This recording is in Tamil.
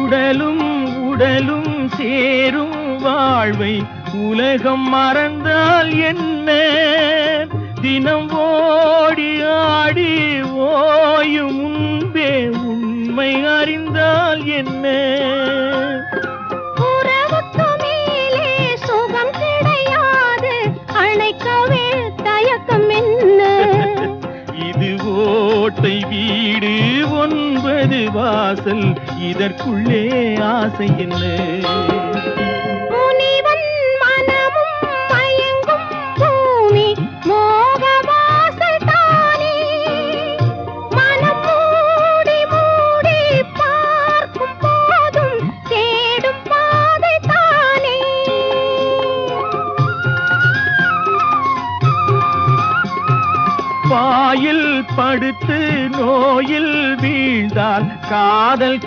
உடலும் உடலும் சேரும் வாழ்வை உலகம் மறந்தால் என்ன? தினம் ஓடி ஆடி ஓயும் முன்பே உண்மை அறிந்தால் என்ன? உறவுக்கு மேலே சுகம் கிடையாது, அணைக்கவே தயக்கம் என்ன? இது ஓட்டை வீடு 9 வாசல், இதற்குள்ளே ஆசை என்ன? முனிவன் மனமும் மயங்கும் பூமி மோக வாசல் தானே. மனம் மூடி மூடி பார்க்கும் போதும் தேடும் பாதை தானே. பாயில் படுத்து நோயில் வீழ்ந்தால் காதல்